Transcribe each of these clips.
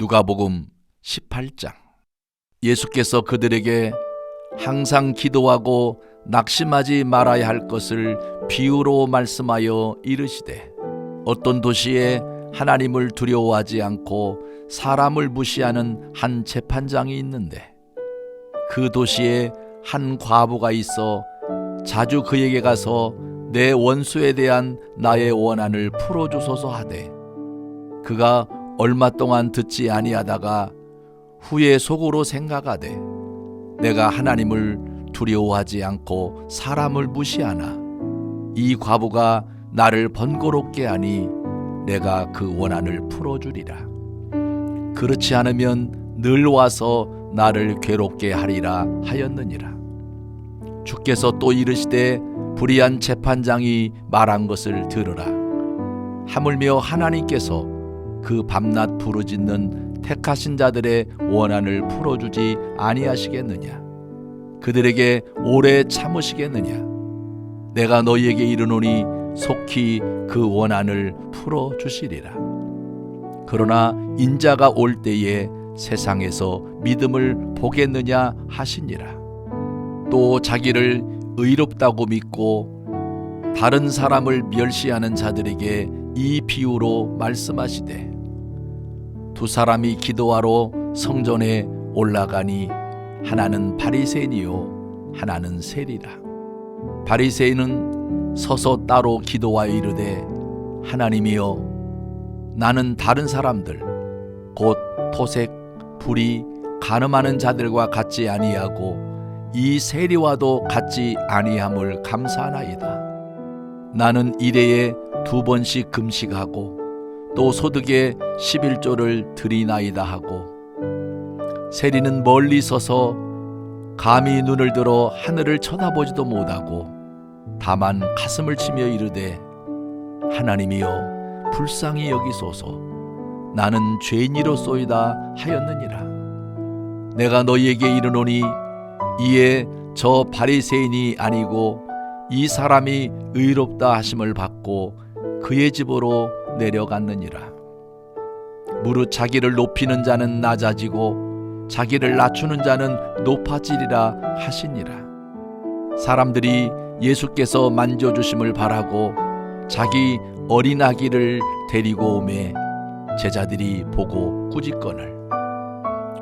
누가복음 18장. 예수께서 그들에게 항상 기도하고 낙심하지 말아야 할 것을 비유로 말씀하여 이르시되, 어떤 도시에 하나님을 두려워하지 않고 사람을 무시하는 한 재판장이 있는데, 그 도시에 한 과부가 있어 자주 그에게 가서 내 원수에 대한 나의 원한을 풀어주소서 하되, 그가 얼마 동안 듣지 아니하다가 후에 속으로 생각하되, 내가 하나님을 두려워하지 않고 사람을 무시하나 이 과부가 나를 번거롭게 하니 내가 그 원한을 풀어주리라. 그렇지 않으면 늘 와서 나를 괴롭게 하리라 하였느니라. 주께서 또 이르시되, 불의한 재판장이 말한 것을 들으라. 하물며 하나님께서 그 밤낮 부르짖는 택하신 자들의 원한을 풀어주지 아니하시겠느냐? 그들에게 오래 참으시겠느냐? 내가 너희에게 이르노니 속히 그 원한을 풀어주시리라. 그러나 인자가 올 때에 세상에서 믿음을 보겠느냐 하시니라. 또 자기를 의롭다고 믿고 다른 사람을 멸시하는 자들에게 이 비유로 말씀하시되, 두 사람이 기도하러 성전에 올라가니 하나는 바리새인이요 하나는 세리라. 바리새인은 서서 따로 기도하여 이르되, 하나님이여, 나는 다른 사람들 곧 토색, 불의, 간음하는 자들과 같지 아니하고 이 세리와도 같지 아니함을 감사하나이다. 나는 일해에 2번씩 금식하고 또 소득의 11조를 드리나이다 하고, 세리는 멀리 서서 감히 눈을 들어 하늘을 쳐다보지도 못하고 다만 가슴을 치며 이르되, 하나님이여 불쌍히 여기소서, 나는 죄인이로소이다 하였느니라. 내가 너희에게 이르노니 이에 저 바리새인이 아니고 이 사람이 의롭다 하심을 받고 그의 집으로 내려갔느니라. 무릇 자기를 높이는 자는 낮아지고 자기를 낮추는 자는 높아지리라 하시니라. 사람들이 예수께서 만져주심을 바라고 자기 어린 아기를 데리고 오매 제자들이 보고 꾸짖거늘,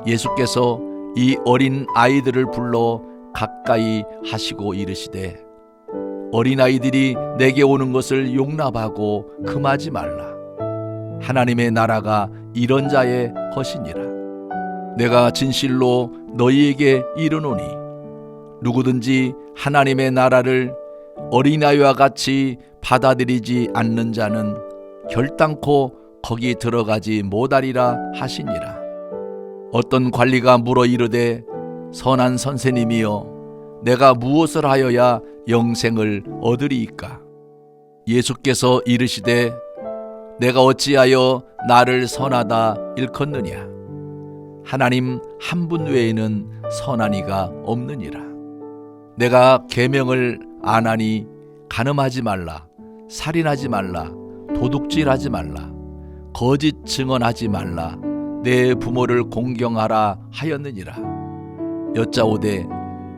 예수께서 이 어린 아이들을 불러 가까이 하시고 이르시되, 어린아이들이 내게 오는 것을 용납하고 금하지 말라. 하나님의 나라가 이런 자의 것이니라. 내가 진실로 너희에게 이르노니, 누구든지 하나님의 나라를 어린아이와 같이 받아들이지 않는 자는 결단코 거기 들어가지 못하리라 하시니라. 어떤 관리가 물어 이르되, 선한 선생님이여, 내가 무엇을 하여야 영생을 얻으리이까? 예수께서 이르시되, 내가 어찌하여 나를 선하다 일컫느냐? 하나님 한 분 외에는 선한 이가 없느니라. 내가 계명을 안 하니 간음하지 말라, 살인하지 말라, 도둑질하지 말라, 거짓 증언하지 말라, 내 부모를 공경하라 하였느니라. 여짜오되,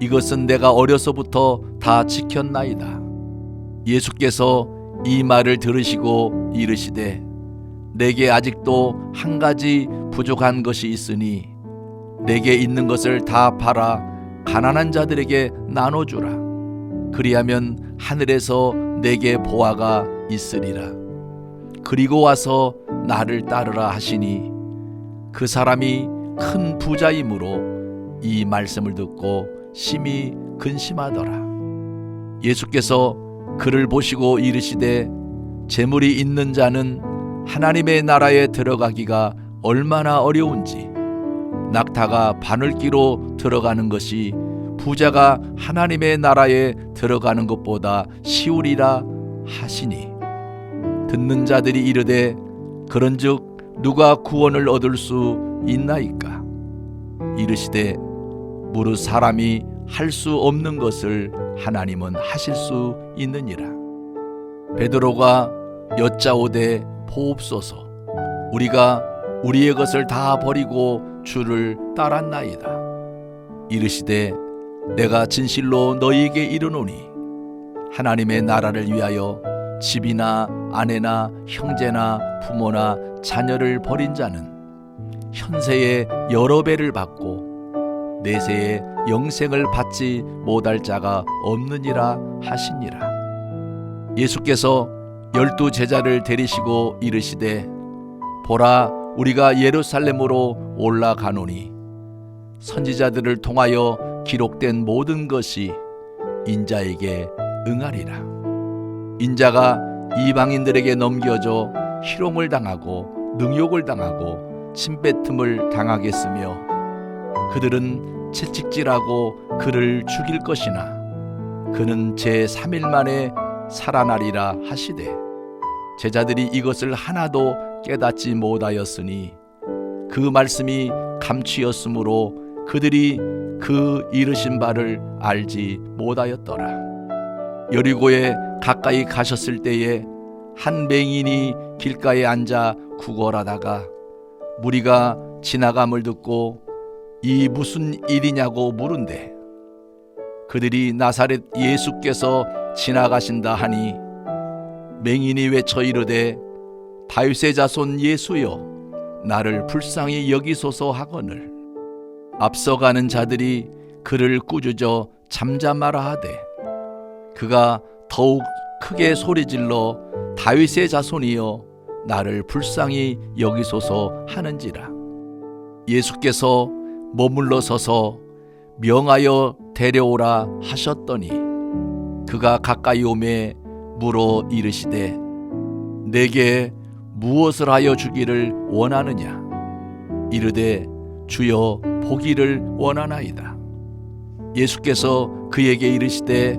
이것은 내가 어려서부터 다 지켰나이다. 예수께서 이 말을 들으시고 이르시되, 내게 아직도 한 가지 부족한 것이 있으니 내게 있는 것을 다 팔아 가난한 자들에게 나눠주라. 그리하면 하늘에서 내게 보화가 있으리라. 그리고 와서 나를 따르라 하시니, 그 사람이 큰 부자이므로 이 말씀을 듣고 심히 근심하더라. 예수께서 그를 보시고 이르시되, 재물이 있는 자는 하나님의 나라에 들어가기가 얼마나 어려운지, 낙타가 바늘기로 들어가는 것이 부자가 하나님의 나라에 들어가는 것보다 쉬우리라 하시니, 듣는 자들이 이르되, 그런즉 누가 구원을 얻을 수 있나이까? 이르시되, 무릇 사람이 할 수 없는 것을 하나님은 하실 수 있느니라. 베드로가 여짜오되, 보옵소서, 우리가 우리의 것을 다 버리고 주를 따랐나이다. 이르시되 내가 진실로 너희에게 이르노니 하나님의 나라를 위하여 집이나 아내나 형제나 부모나 자녀를 버린 자는 현세에 여러 배를 받고 내세에 영생을 받지 못할 자가 없느니라 하시니라. 예수께서 12 제자를 데리시고 이르시되 보라, 우리가 예루살렘으로 올라가노니 선지자들을 통하여 기록된 모든 것이 인자에게 응하리라. 인자가 이방인들에게 넘겨져 희롱을 당하고 능욕을 당하고 침뱉음을 당하겠으며 그들은 채찍질하고 그를 죽일 것이나 그는 제3일 만에 살아나리라 하시되 제자들이 이것을 하나도 깨닫지 못하였으니 그 말씀이 감추었으므로 그들이 그 이르신 바를 알지 못하였더라. 여리고에 가까이 가셨을 때에 한 맹인이 길가에 앉아 구걸하다가 무리가 지나감을 듣고 이 무슨 일이냐고 물은데 그들이 나사렛 예수께서 지나가신다 하니 맹인이 외쳐 이르되 다윗의 자손 예수여 나를 불쌍히 여기소서 하거늘 앞서가는 자들이 그를 꾸짖어 잠잠하라 하되 그가 더욱 크게 소리질러 다윗의 자손이여 나를 불쌍히 여기소서 하는지라. 예수께서 머물러 서서 명하여 데려오라 하셨더니 그가 가까이 오매 물어 이르시되 내게 무엇을 하여 주기를 원하느냐. 이르되 주여 보기를 원하나이다. 예수께서 그에게 이르시되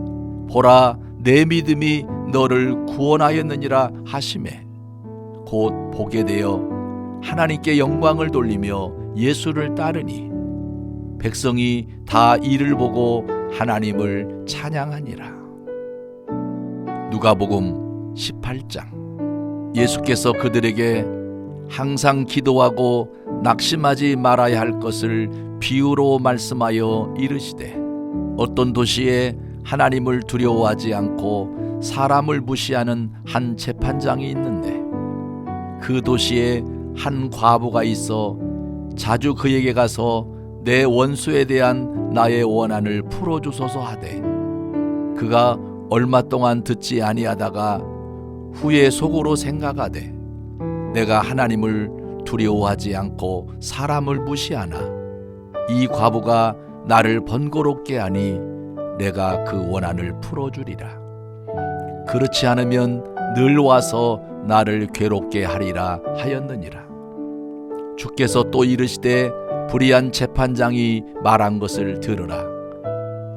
보라, 내 믿음이 너를 구원하였느니라 하시매 곧 보게 되어 하나님께 영광을 돌리며 예수를 따르니 백성이 다 이를 보고 하나님을 찬양하니라. 누가복음 18장. 예수께서 그들에게 항상 기도하고 낙심하지 말아야 할 것을 비유로 말씀하여 이르시되 어떤 도시에 하나님을 두려워하지 않고 사람을 무시하는 한 재판장이 있는데 그 도시에 한 과부가 있어 자주 그에게 가서 내 원수에 대한 나의 원한을 풀어주소서 하되 그가 얼마 동안 듣지 아니하다가 후에 속으로 생각하되 내가 하나님을 두려워하지 않고 사람을 무시하나 이 과부가 나를 번거롭게 하니 내가 그 원한을 풀어주리라. 그렇지 않으면 늘 와서 나를 괴롭게 하리라 하였느니라. 주께서 또 이르시되 불의한 재판장이 말한 것을 들으라.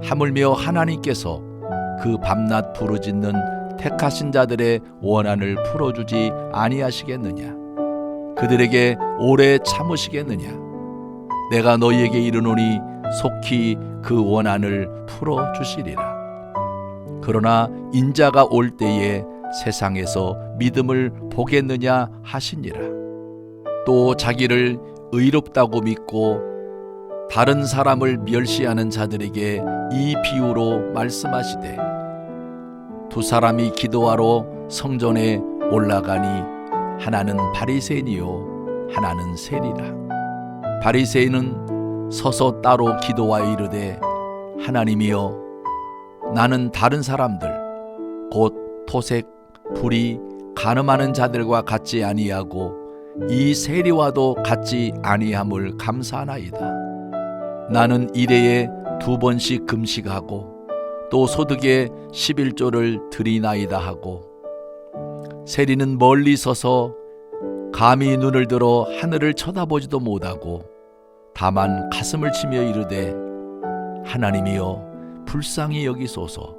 하물며 하나님께서 그 밤낮 부르짖는 택하신 자들의 원한을 풀어주지 아니하시겠느냐. 그들에게 오래 참으시겠느냐. 내가 너희에게 이르노니 속히 그 원한을 풀어주시리라. 그러나 인자가 올 때에 세상에서 믿음을 보겠느냐 하시니라. 또 자기를 의롭다고 믿고 다른 사람을 멸시하는 자들에게 이 비유로 말씀하시되 두 사람이 기도하러 성전에 올라가니 하나는 바리새인이요 하나는 세리라. 바리새인은 서서 따로 기도하여 이르되 하나님이여 나는 다른 사람들 곧 토색, 불의, 간음하는 자들과 같지 아니하고 이 세리와도 같지 아니함을 감사하나이다. 나는 일해에 2번씩 금식하고 또 소득의 11조를 드리나이다 하고 세리는 멀리 서서 감히 눈을 들어 하늘을 쳐다보지도 못하고 다만 가슴을 치며 이르되 하나님이여 불쌍히 여기소서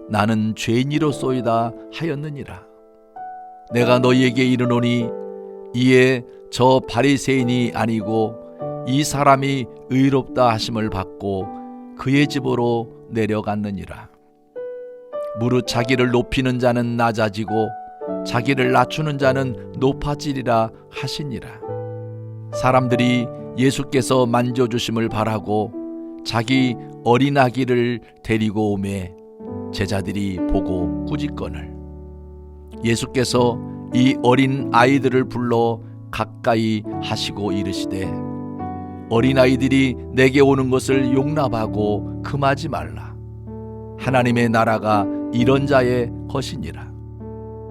나는 죄인이로소이다 하였느니라. 내가 너희에게 이르노니 이에 저 바리새인이 아니고 이 사람이 의롭다 하심을 받고 그의 집으로 내려갔느니라. 무릇 자기를 높이는 자는 낮아지고 자기를 낮추는 자는 높아지리라 하시니라. 사람들이 예수께서 만져주심을 바라고 자기 어린 아기를 데리고 오매 제자들이 보고 꾸짖거늘 예수께서 이 어린 아이들을 불러 가까이 하시고 이르시되 어린아이들이 내게 오는 것을 용납하고 금하지 말라. 하나님의 나라가 이런 자의 것이니라.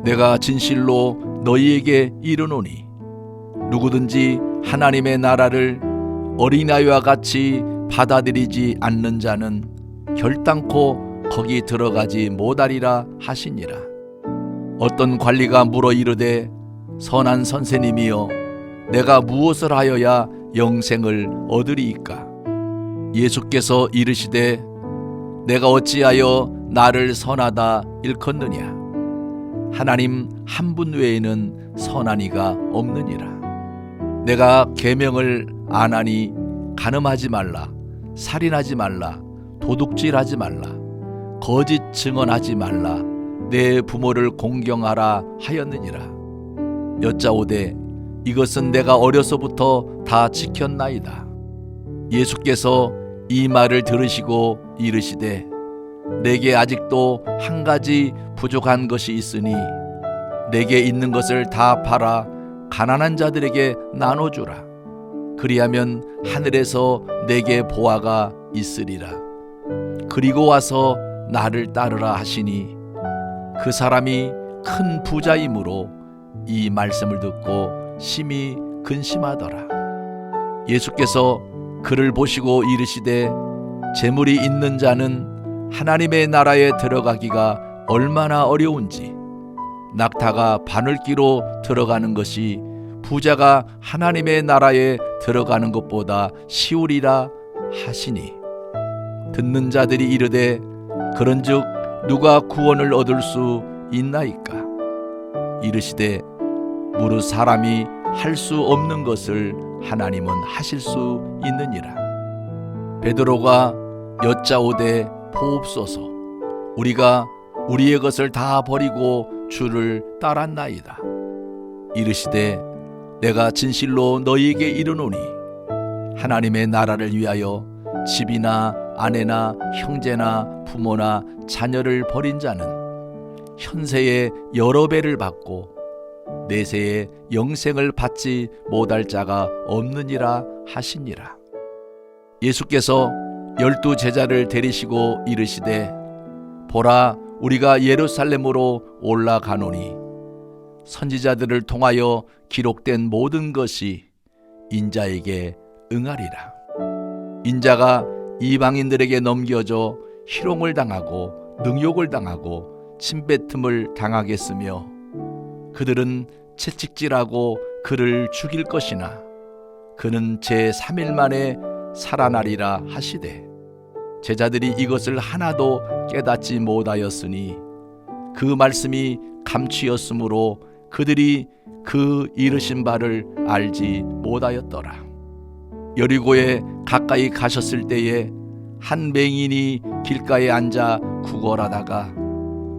내가 진실로 너희에게 이르노니 누구든지 하나님의 나라를 어린아이와 같이 받아들이지 않는 자는 결단코 거기 들어가지 못하리라 하시니라. 어떤 관리가 물어 이르되 선한 선생님이여 내가 무엇을 하여야 영생을 얻으리이까? 예수께서 이르시되 내가 어찌하여 나를 선하다 일컫느냐? 하나님 한 분 외에는 선한 이가 없느니라. 내가 계명을 안 하니 간음하지 말라, 살인하지 말라, 도둑질하지 말라, 거짓 증언하지 말라, 내 부모를 공경하라 하였느니라. 여짜오되 이것은 내가 어려서부터 다 지켰나이다. 예수께서 이 말을 들으시고 이르시되 내게 아직도 한 가지 부족한 것이 있으니 내게 있는 것을 다 팔아 가난한 자들에게 나눠주라. 그리하면 하늘에서 내게 보화가 있으리라. 그리고 와서 나를 따르라 하시니 그 사람이 큰 부자이므로 이 말씀을 듣고 심히 근심하더라. 예수께서 그를 보시고 이르시되 재물이 있는 자는 하나님의 나라에 들어가기가 얼마나 어려운지 낙타가 바늘기로 들어가는 것이 부자가 하나님의 나라에 들어가는 것보다 쉬우리라 하시니 듣는 자들이 이르되 그런즉 누가 구원을 얻을 수 있나이까? 이르시되 무릇 사람이 할 수 없는 것을 하나님은 하실 수 있느니라. 베드로가 여짜오되 보옵소서 우리가 우리의 것을 다 버리고 주를 따랐나이다. 이르시되 내가 진실로 너희에게 이르노니 하나님의 나라를 위하여 집이나 아내나 형제나 부모나 자녀를 버린 자는 현세에 여러 배를 받고 내세에 영생을 받지 못할 자가 없느니라 하시니라. 예수께서 12 제자를 데리시고 이르시되 보라 우리가 예루살렘으로 올라가노니 선지자들을 통하여 기록된 모든 것이 인자에게 응하리라. 인자가 이방인들에게 넘겨져 희롱을 당하고 능욕을 당하고 침뱉음을 당하겠으며 그들은 채찍질하고 그를 죽일 것이나 그는 제3일 만에 살아나리라 하시되 제자들이 이것을 하나도 깨닫지 못하였으니 그 말씀이 감추었으므로 그들이 그 이르신 바를 알지 못하였더라. 여리고에 가까이 가셨을 때에 한 맹인이 길가에 앉아 구걸하다가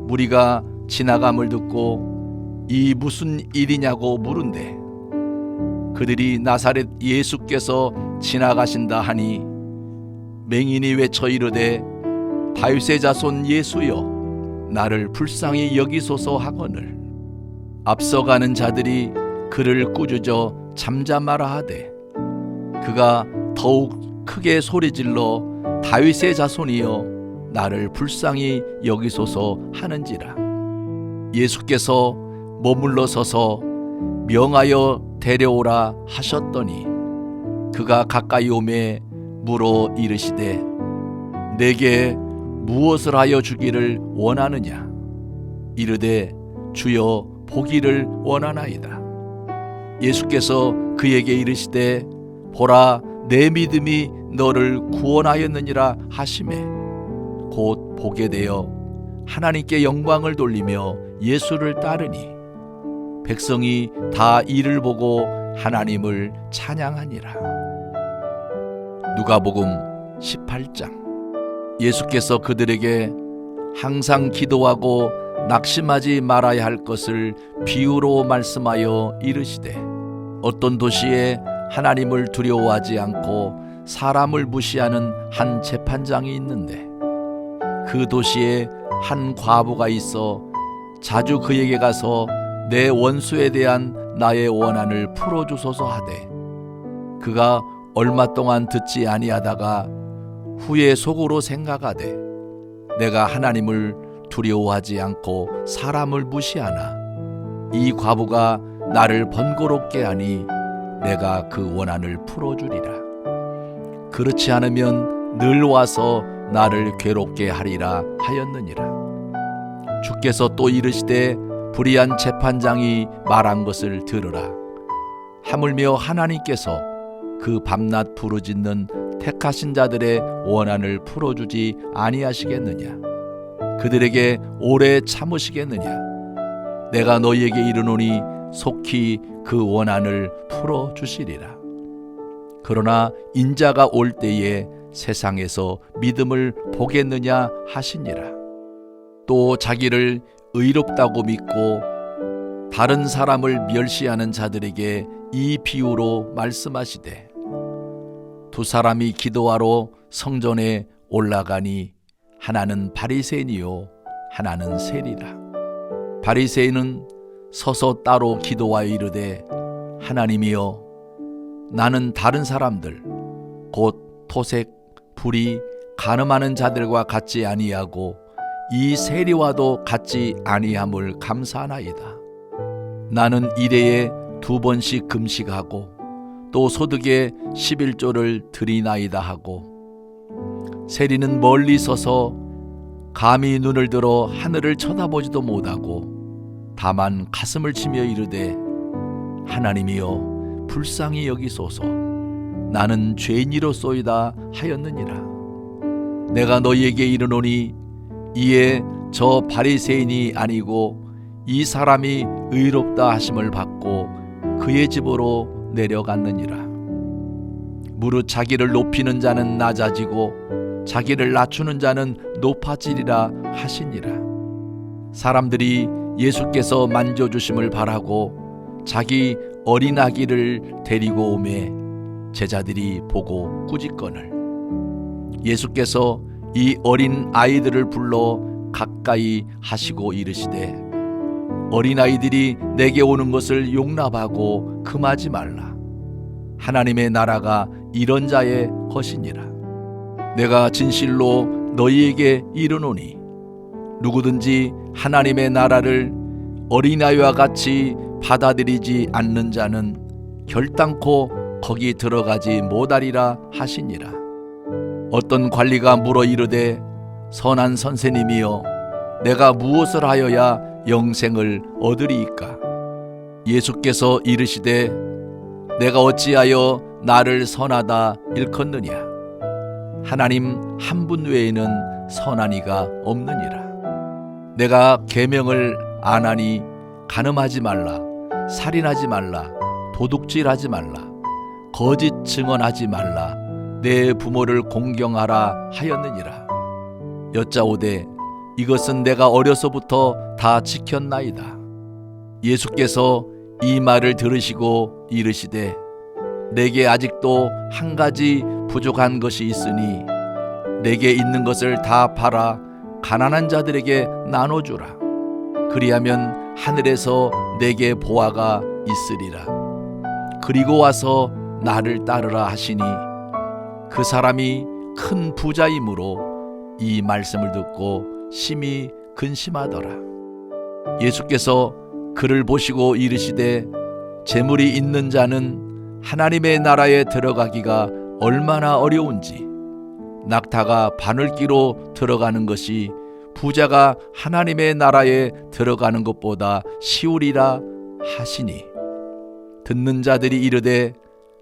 무리가 지나감을 듣고 이 무슨 일이냐고 물은데 그들이 나사렛 예수께서 지나가신다 하니 맹인이 외쳐 이르되 다윗의 자손 예수여 나를 불쌍히 여기소서 하거늘 앞서가는 자들이 그를 꾸짖어 잠잠하라 하되 그가 더욱 크게 소리질러 다윗의 자손이여 나를 불쌍히 여기소서 하는지라. 예수께서 머물러 서서 명하여 데려오라 하셨더니 그가 가까이 오매 물어 이르시되 내게 무엇을 하여 주기를 원하느냐? 이르되 주여 보기를 원하나이다. 예수께서 그에게 이르시되 보라 내 믿음이 너를 구원하였느니라 하시매 곧 보게 되어 하나님께 영광을 돌리며 예수를 따르니 백성이 다 이를 보고 하나님을 찬양하니라. 누가복음 18장. 예수께서 그들에게 항상 기도하고 낙심하지 말아야 할 것을 비유로 말씀하여 이르시되 어떤 도시에 하나님을 두려워하지 않고 사람을 무시하는 한 재판장이 있는데, 그 도시에 한 과부가 있어 자주 그에게 가서 내 원수에 대한 나의 원한을 풀어주소서 하되, 그가 얼마 동안 듣지 아니하다가 후에 속으로 생각하되, 내가 하나님을 두려워하지 않고 사람을 무시하나 이 과부가 나를 번거롭게 하니 내가 그 원한을 풀어주리라. 그렇지 않으면 늘 와서 나를 괴롭게 하리라 하였느니라. 주께서 또 이르시되, 불의한 재판장이 말한 것을 들으라. 하물며 하나님께서 그 밤낮 부르짖는 택하신 자들의 원한을 풀어주지 아니하시겠느냐? 그들에게 오래 참으시겠느냐? 내가 너희에게 이르노니 속히 그 원한을 풀어주시리라. 그러나 인자가 올 때에 세상에서 믿음을 보겠느냐 하시니라. 또 자기를 의롭다고 믿고 다른 사람을 멸시하는 자들에게 이 비유로 말씀하시되, 두 사람이 기도하러 성전에 올라가니 하나는 바리새인이요 하나는 세리라. 바리새인은 서서 따로 기도하여 이르되, 하나님이여, 나는 다른 사람들 곧 토색, 불의, 간음하는 자들과 같지 아니하고 이 세리와도 같지 아니함을 감사하나이다. 나는 일해에 2번씩 금식하고 또 소득의 11조를 드리나이다 하고, 세리는 멀리 서서 감히 눈을 들어 하늘을 쳐다보지도 못하고 다만 가슴을 치며 이르되, 하나님이여 불쌍히 여기소서, 나는 죄인이로소이다 하였느니라. 내가 너희에게 이르노니 이에 저 바리새인이 아니고 이 사람이 의롭다 하심을 받고 그의 집으로 내려갔느니라. 무릇 자기를 높이는 자는 낮아지고 자기를 낮추는 자는 높아지리라 하시니라. 사람들이 예수께서 만져주심을 바라고 자기 어린 아기를 데리고 오매 제자들이 보고 꾸짖거늘, 예수께서 이 어린 아이들을 불러 가까이 하시고 이르시되, 어린아이들이 내게 오는 것을 용납하고 금하지 말라. 하나님의 나라가 이런 자의 것이니라. 내가 진실로 너희에게 이르노니 누구든지 하나님의 나라를 어린아이와 같이 받아들이지 않는 자는 결단코 거기 들어가지 못하리라 하시니라. 어떤 관리가 물어 이르되, 선한 선생님이여, 내가 무엇을 하여야 영생을 얻으리이까? 예수께서 이르시되, 내가 어찌하여 나를 선하다 일컫느냐? 하나님 한 분 외에는 선한 이가 없느니라. 내가 계명을 안 하니 간음하지 말라, 살인하지 말라, 도둑질하지 말라, 거짓 증언하지 말라, 내 부모를 공경하라 하였느니라. 여짜오되, 이것은 내가 어려서부터 다 지켰나이다. 예수께서 이 말을 들으시고 이르시되, 내게 아직도 한 가지 부족한 것이 있으니 내게 있는 것을 다 팔아 가난한 자들에게 나눠주라. 그리하면 하늘에서 내게 보화가 있으리라. 그리고 와서 나를 따르라 하시니, 그 사람이 큰 부자이므로 이 말씀을 듣고 심히 근심하더라. 예수께서 그를 보시고 이르시되, 재물이 있는 자는 하나님의 나라에 들어가기가 얼마나 어려운지, 낙타가 바늘기로 들어가는 것이 부자가 하나님의 나라에 들어가는 것보다 쉬우리라 하시니, 듣는 자들이 이르되,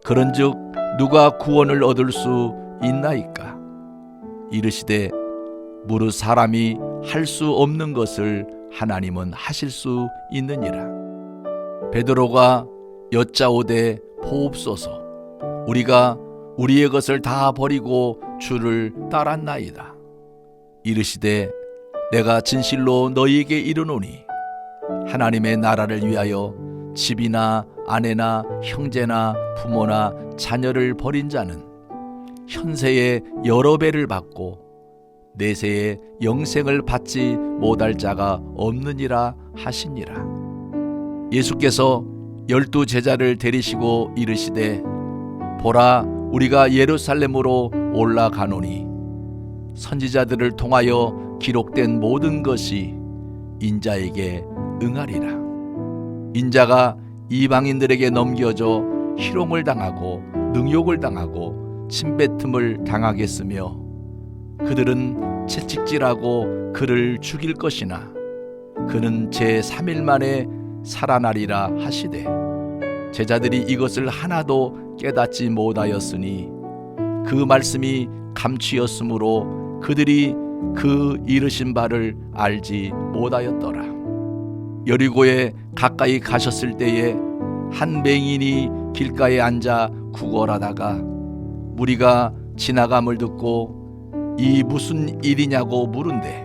그런즉 누가 구원을 얻을 수 있나이까? 이르시되, 무릇 사람이 할 수 없는 것을 하나님은 하실 수 있느니라. 베드로가 여짜오되, 보옵소서, 우리가 우리의 것을 다 버리고 주를 따랐나이다. 이르시되, 내가 진실로 너희에게 이르노니 하나님의 나라를 위하여 집이나 아내나 형제나 부모나 자녀를 버린 자는 현세에 여러 배를 받고 내세에 영생을 받지 못할 자가 없느니라 하시니라. 예수께서 12 제자를 데리시고 이르시되 보라, 우리가 예루살렘으로 올라가노니 선지자들을 통하여 기록된 모든 것이 인자에게 응하리라. 인자가 이방인들에게 넘겨져 희롱을 당하고 능욕을 당하고 침뱉음을 당하겠으며 그들은 채찍질하고 그를 죽일 것이나 그는 제3일 만에 살아나리라 하시되 제자들이 이것을 하나도 깨닫지 못하였으니 그 말씀이 감추었으므로 그들이 그 이르신 바를 알지 못하였더라. 여리고에 가까이 가셨을 때에 한 맹인이 길가에 앉아 구걸하다가 무리가 지나감을 듣고 이 무슨 일이냐고 물은데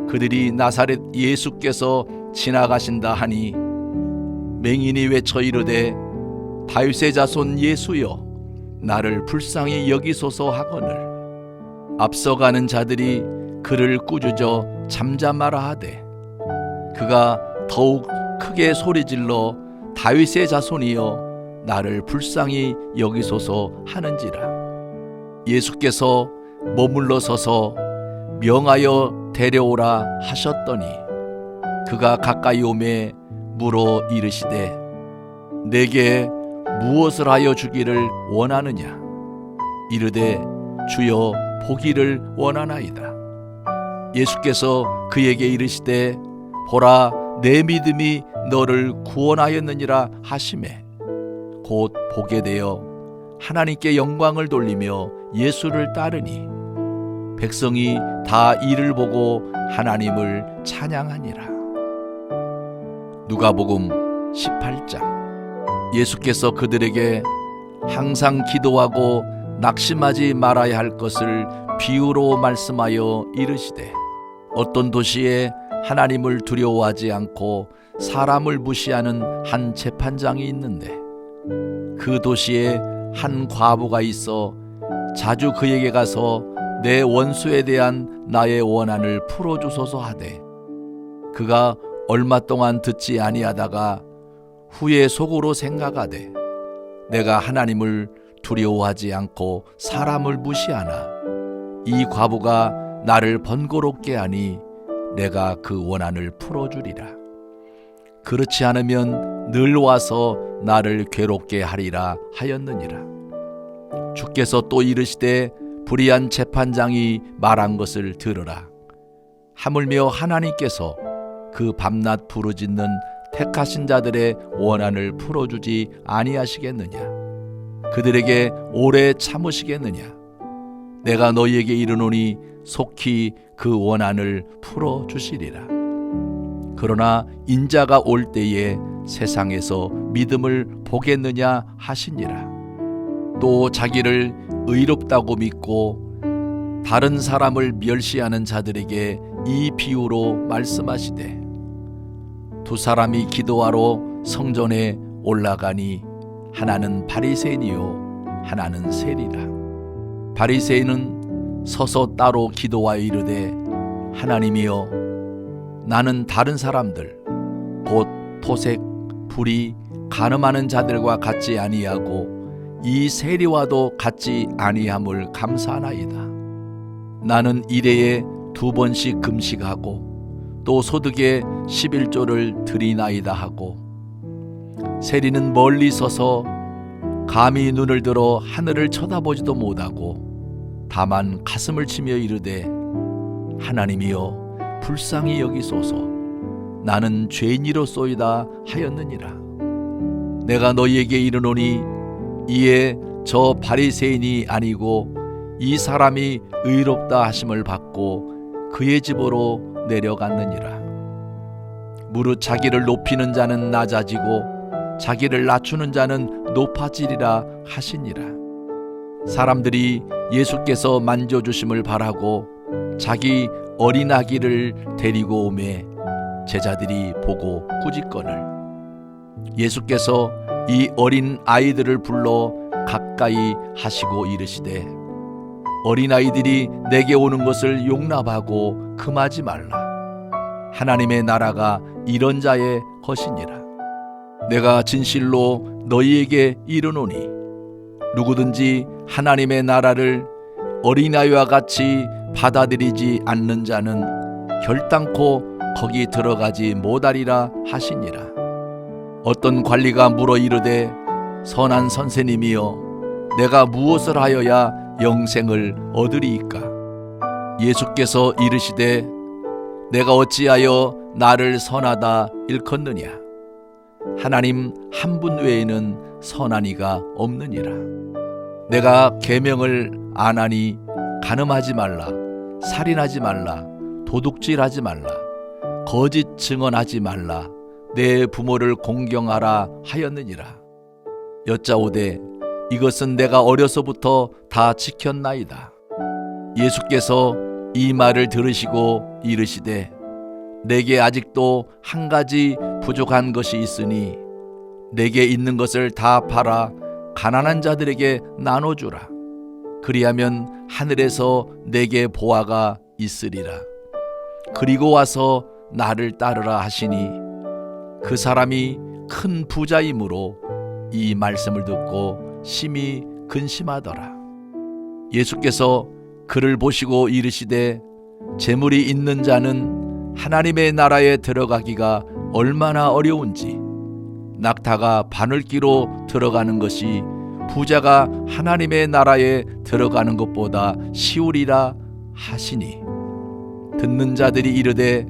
그들이 나사렛 예수께서 지나가신다 하니 맹인이 외쳐 이르되 다윗의 자손 예수여 나를 불쌍히 여기소서 하거늘 앞서가는 자들이 그를 꾸짖어 잠잠하라 하되 그가 더욱 크게 소리질러 다윗의 자손이여 나를 불쌍히 여기소서 하는지라. 예수께서 머물러 서서 명하여 데려오라 하셨더니 그가 가까이 오매 물어 이르시되 내게 무엇을 하여 주기를 원하느냐. 이르되 주여 보기를 원하나이다. 예수께서 그에게 이르시되 보라, 내 믿음이 너를 구원하였느니라 하시매 곧 보게 되어 하나님께 영광을 돌리며 예수를 따르니 백성이 다 이를 보고 하나님을 찬양하니라. 누가복음 18장. 예수께서 그들에게 항상 기도하고 낙심하지 말아야 할 것을 비유로 말씀하여 이르시되 어떤 도시에 하나님을 두려워하지 않고 사람을 무시하는 한 재판장이 있는데 그 도시에 한 과부가 있어 자주 그에게 가서 내 원수에 대한 나의 원한을 풀어주소서 하되 그가 얼마 동안 듣지 아니하다가 후에 속으로 생각하되 내가 하나님을 두려워하지 않고 사람을 무시하나 이 과부가 나를 번거롭게 하니 내가 그 원한을 풀어주리라. 그렇지 않으면 늘 와서 나를 괴롭게 하리라 하였느니라. 주께서 또 이르시되 불의한 재판장이 말한 것을 들으라. 하물며 하나님께서 그 밤낮 부르짖는 택하신 자들의 원한을 풀어주지 아니하시겠느냐. 그들에게 오래 참으시겠느냐. 내가 너희에게 이르노니 속히 그 원한을 풀어주시리라. 그러나 인자가 올 때에 세상에서 믿음을 보겠느냐 하시니라. 또 자기를 의롭다고 믿고 다른 사람을 멸시하는 자들에게 이 비유로 말씀하시되 두 사람이 기도하러 성전에 올라가니 하나는 바리새인이요 하나는 세리라. 바리새인은 서서 따로 기도하여 이르되 하나님이여 나는 다른 사람들 곧 토색, 불의, 간음하는 자들과 같지 아니하고 이 세리와도 같지 아니함을 감사하나이다. 나는 일해에 2번씩 금식하고 또 소득의 11조를 드리나이다 하고 세리는 멀리 서서 감히 눈을 들어 하늘을 쳐다보지도 못하고 다만 가슴을 치며 이르되 하나님이여 불쌍히 여기소서 나는 죄인이로소이다 하였느니라. 내가 너희에게 이르노니 이에 저 바리새인이 아니고 이 사람이 의롭다 하심을 받고 그의 집으로 내려갔느니라. 무릇 자기를 높이는 자는 낮아지고 자기를 낮추는 자는 높아지리라 하시니라. 사람들이 예수께서 만져주심을 바라고 자기 어린 아기를 데리고 오매 제자들이 보고 꾸짖거늘 예수께서 이 어린 아이들을 불러 가까이 하시고 이르시되 어린아이들이 내게 오는 것을 용납하고 금하지 말라. 하나님의 나라가 이런 자의 것이니라. 내가 진실로 너희에게 이르노니 누구든지 하나님의 나라를 어린아이와 같이 받아들이지 않는 자는 결단코 거기 들어가지 못하리라 하시니라. 어떤 관리가 물어 이르되 선한 선생님이여 내가 무엇을 하여야 영생을 얻으리이까? 예수께서 이르시되 내가 어찌하여 나를 선하다 일컫느냐? 하나님 한 분 외에는 선한 이가 없느니라. 내가 계명을 안 하니 간음하지 말라, 살인하지 말라, 도둑질하지 말라, 거짓 증언하지 말라, 내 부모를 공경하라 하였느니라. 여짜오되 이것은 내가 어려서부터 다 지켰나이다. 예수께서 이 말을 들으시고 이르시되 내게 아직도 한 가지 부족한 것이 있으니 내게 있는 것을 다 팔아 가난한 자들에게 나눠주라. 그리하면 하늘에서 내게 보화가 있으리라. 그리고 와서 나를 따르라 하시니 그 사람이 큰 부자이므로 이 말씀을 듣고 심히 근심하더라. 예수께서 그를 보시고 이르시되 재물이 있는 자는 하나님의 나라에 들어가기가 얼마나 어려운지 낙타가 바늘기로 들어가는 것이 부자가 하나님의 나라에 들어가는 것보다 쉬우리라 하시니 듣는 자들이 이르되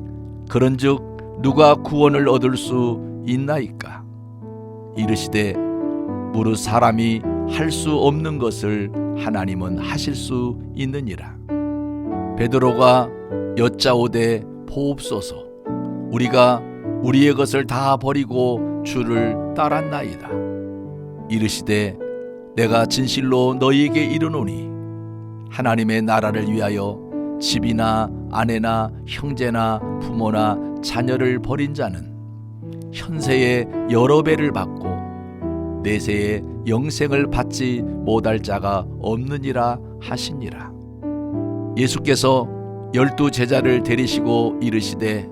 그런즉 누가 구원을 얻을 수 있나이까? 이르시되 무릇 사람이 할 수 없는 것을 하나님은 하실 수 있느니라. 베드로가 여짜오되 보옵소서 우리가 우리의 것을 다 버리고 주를 따랐나이다. 이르시되 내가 진실로 너희에게 이르노니 하나님의 나라를 위하여 집이나 아내나 형제나 부모나 자녀를 버린 자는 현세에 여러 배를 받고 내세에 영생을 받지 못할 자가 없느니라 하시니라. 예수께서 12 제자를 데리시고 이르시되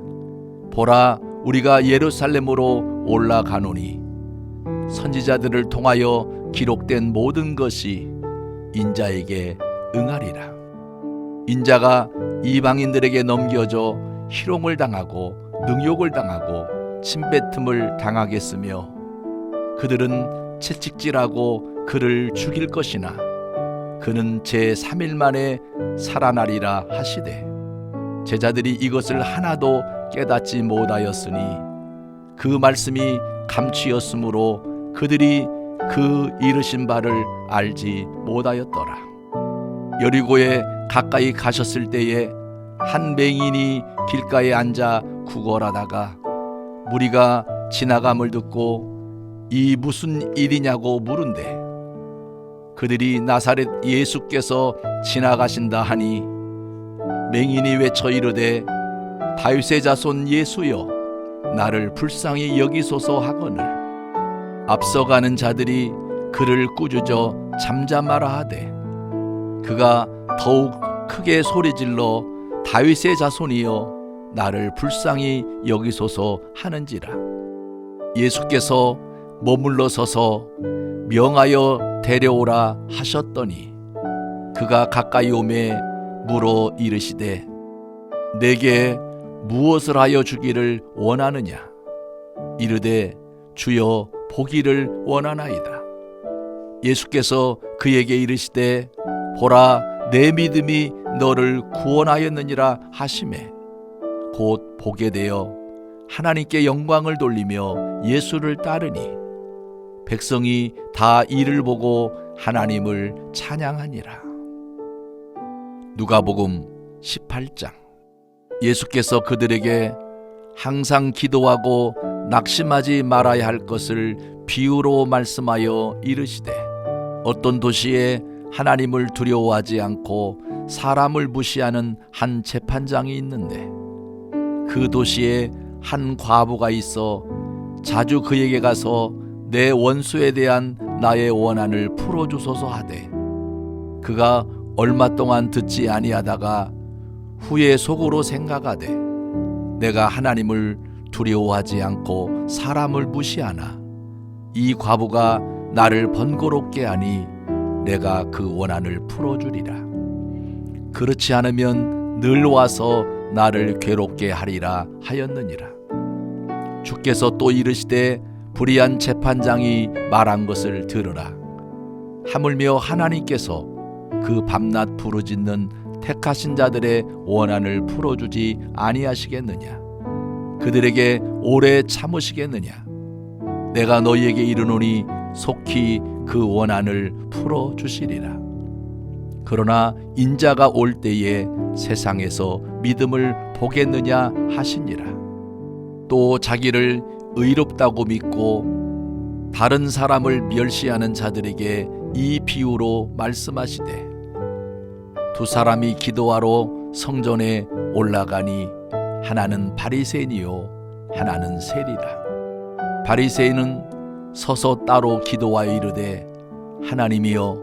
보라 우리가 예루살렘으로 올라가노니 선지자들을 통하여 기록된 모든 것이 인자에게 응하리라. 인자가 이방인들에게 넘겨져 희롱을 당하고 능욕을 당하고 침뱉음을 당하겠으며 그들은 채찍질하고 그를 죽일 것이나 그는 제3일 만에 살아나리라 하시되 제자들이 이것을 하나도 깨닫지 못하였으니 그 말씀이 감추었으므로 그들이 그 이르신 바를 알지 못하였더라. 여리고에 가까이 가셨을 때에 한 맹인이 길가에 앉아 구걸하다가 무리가 지나감을 듣고 이 무슨 일이냐고 물은데 그들이 나사렛 예수께서 지나가신다 하니 맹인이 외쳐 이르되 다윗의 자손 예수여 나를 불쌍히 여기소서 하거늘 앞서가는 자들이 그를 꾸짖어 잠잠하라 하되 그가 더욱 크게 소리질러 다윗의 자손이여 나를 불쌍히 여기소서 하는지라. 예수께서 머물러 서서 명하여 데려오라 하셨더니 그가 가까이 오매 물어 이르시되 내게 무엇을 하여 주기를 원하느냐? 이르되 주여 보기를 원하나이다. 예수께서 그에게 이르시되 보라 내 믿음이 너를 구원하였느니라 하시매 곧 보게 되어 하나님께 영광을 돌리며 예수를 따르니 백성이 다 이를 보고 하나님을 찬양하니라. 누가복음 18장. 예수께서 그들에게 항상 기도하고 낙심하지 말아야 할 것을 비유로 말씀하여 이르시되 어떤 도시에 하나님을 두려워하지 않고 사람을 무시하는 한 재판장이 있는데 그 도시에 한 과부가 있어 자주 그에게 가서 내 원수에 대한 나의 원한을 풀어주소서 하되 그가 얼마 동안 듣지 아니하다가 후에 속으로 생각하되 내가 하나님을 두려워하지 않고 사람을 무시하나 이 과부가 나를 번거롭게 하니 내가 그 원한을 풀어주리라. 그렇지 않으면 늘 와서 나를 괴롭게 하리라 하였느니라. 주께서 또 이르시되 불의한 재판장이 말한 것을 들으라. 하물며 하나님께서 그 밤낮 부르짖는 택하신 자들의 원한을 풀어주지 아니하시겠느냐? 그들에게 오래 참으시겠느냐? 내가 너희에게 이르노니 속히 그 원한을 풀어주시리라. 그러나 인자가 올 때에 세상에서 믿음을 보겠느냐 하시니라. 또 자기를 의롭다고 믿고 다른 사람을 멸시하는 자들에게 이 비유로 말씀하시되 두 사람이 기도하러 성전에 올라가니 하나는 바리새인이요 하나는 세리라. 바리새인은 서서 따로 기도하여 이르되 하나님이여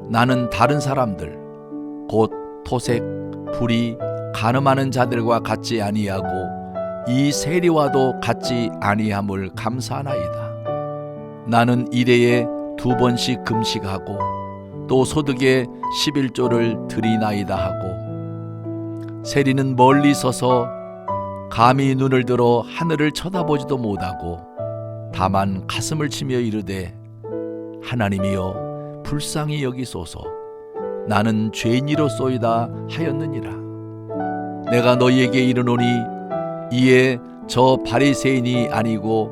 나는 다른 사람들 곧 토색, 불의, 간음하는 자들과 같지 아니하고 이 세리와도 같지 아니함을 감사하나이다. 나는 일해에 2번씩 금식하고 또 소득의 11조를 드리나이다 하고 세리는 멀리 서서 감히 눈을 들어 하늘을 쳐다보지도 못하고 다만 가슴을 치며 이르되 하나님이여 불쌍히 여기소서 나는 죄인이로소이다 하였느니라. 내가 너희에게 이르노니 이에 저 바리새인이 아니고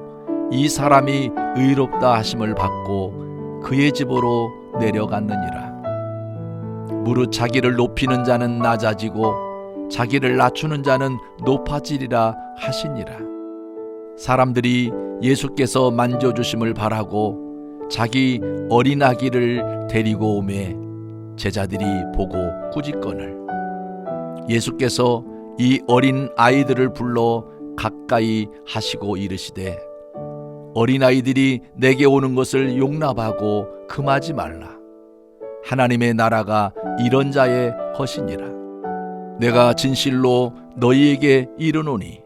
이 사람이 의롭다 하심을 받고 그의 집으로 내려갔느니라. 무릇 자기를 높이는 자는 낮아지고 자기를 낮추는 자는 높아지리라 하시니라. 사람들이 예수께서 만져주심을 바라고 자기 어린 아기를 데리고 오매 제자들이 보고 꾸짖거늘 예수께서 이 어린 아이들을 불러 가까이 하시고 이르시되 어린아이들이 내게 오는 것을 용납하고 금하지 말라. 하나님의 나라가 이런 자의 것이니라. 내가 진실로 너희에게 이르노니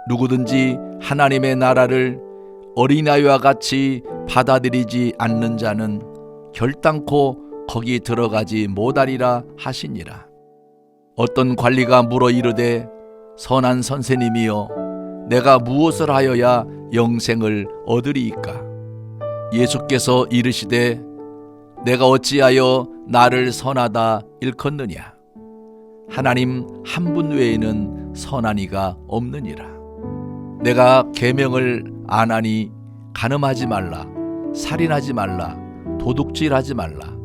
누구든지 하나님의 나라를 어린아이와 같이 받아들이지 않는 자는 결단코 거기 들어가지 못하리라 하시니라. 어떤 관리가 물어 이르되 선한 선생님이여 내가 무엇을 하여야 영생을 얻으리이까? 예수께서 이르시되 내가 어찌하여 나를 선하다 일컫느냐? 하나님 한 분 외에는 선한 이가 없느니라. 내가 계명을 안 하니 간음하지 말라, 살인하지 말라, 도둑질하지 말라,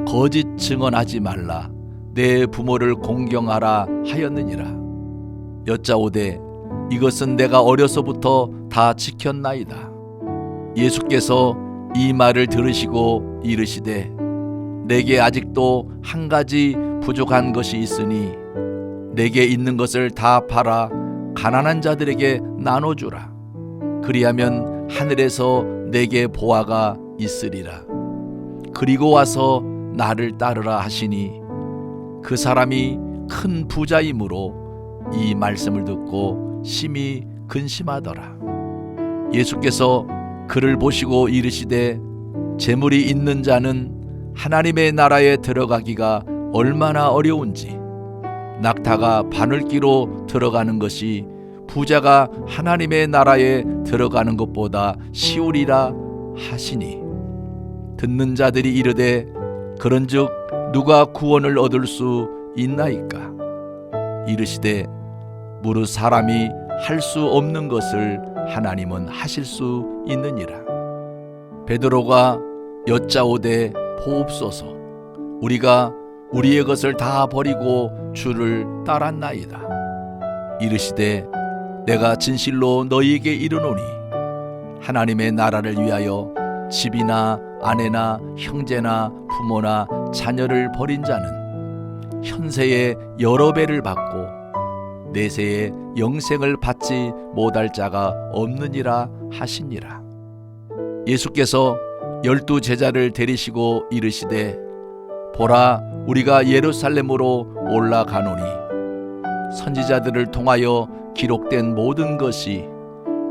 거짓 증언하지 말라, 내 부모를 공경하라 하였느니라. 여짜오되 이것은 내가 어려서부터 다 지켰나이다. 예수께서 이 말을 들으시고 이르시되 내게 아직도 한 가지 부족한 것이 있으니 내게 있는 것을 다 팔아 가난한 자들에게 나눠주라. 그리하면 하늘에서 내게 보화가 있으리라. 그리고 와서 나를 따르라 하시니 그 사람이 큰 부자이므로 이 말씀을 듣고 심히 근심하더라. 예수께서 그를 보시고 이르시되 재물이 있는 자는 하나님의 나라에 들어가기가 얼마나 어려운지 낙타가 바늘기로 들어가는 것이 부자가 하나님의 나라에 들어가는 것보다 쉬우리라 하시니 듣는 자들이 이르되 그런즉 누가 구원을 얻을 수 있나이까? 이르시되 무릇 사람이 할 수 없는 것을 하나님은 하실 수 있느니라. 베드로가 여짜오되 보옵소서 우리가 우리의 것을 다 버리고 주를 따랐나이다. 이르시되 내가 진실로 너희에게 이르노니 하나님의 나라를 위하여 집이나 아내나 형제나 부모나 자녀를 버린 자는 현세에 여러 배를 받고 내세에 영생을 받지 못할 자가 없느니라 하시니라. 예수께서 12 제자를 데리시고 이르시되 보라 우리가 예루살렘으로 올라가노니 선지자들을 통하여 기록된 모든 것이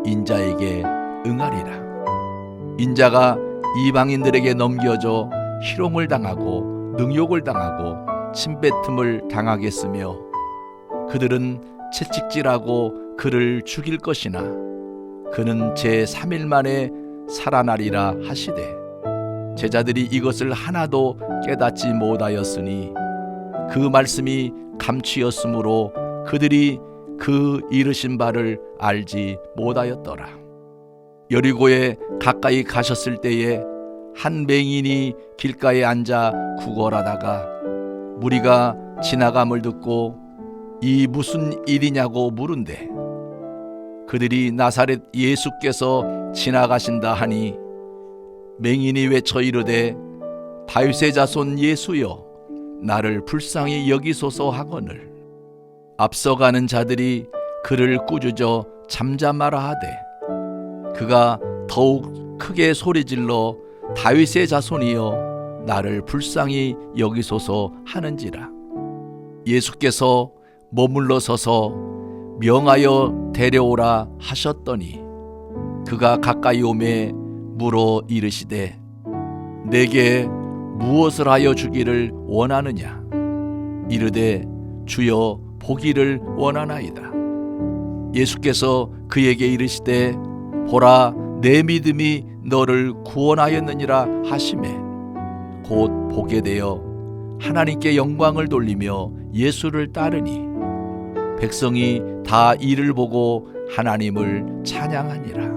인자에게 응하리라. 인자가 이방인들에게 넘겨져 희롱을 당하고 능욕을 당하고 침뱉음을 당하겠으며 그들은 채찍질하고 그를 죽일 것이나 그는 제3일 만에 살아나리라 하시되 제자들이 이것을 하나도 깨닫지 못하였으니 그 말씀이 감추였으므로 그들이 그 이르신 바를 알지 못하였더라. 여리고에 가까이 가셨을 때에 한 맹인이 길가에 앉아 구걸하다가 무리가 지나감을 듣고 이 무슨 일이냐고 물은데 그들이 나사렛 예수께서 지나가신다 하니 맹인이 외쳐 이르되 다윗의 자손 예수여 나를 불쌍히 여기소서 하거늘 앞서가는 자들이 그를 꾸짖어 잠잠하라 하되 그가 더욱 크게 소리질러 다윗의 자손이여 나를 불쌍히 여기소서 하는지라. 예수께서 머물러 서서 명하여 데려오라 하셨더니 그가 가까이 오매 물어 이르시되 내게 무엇을 하여 주기를 원하느냐. 이르되 주여 보기를 원하나이다. 예수께서 그에게 이르시되 보라 내 믿음이 너를 구원하였느니라 하시매 곧 보게 되어 하나님께 영광을 돌리며 예수를 따르니 백성이 다 이를 보고 하나님을 찬양하니라.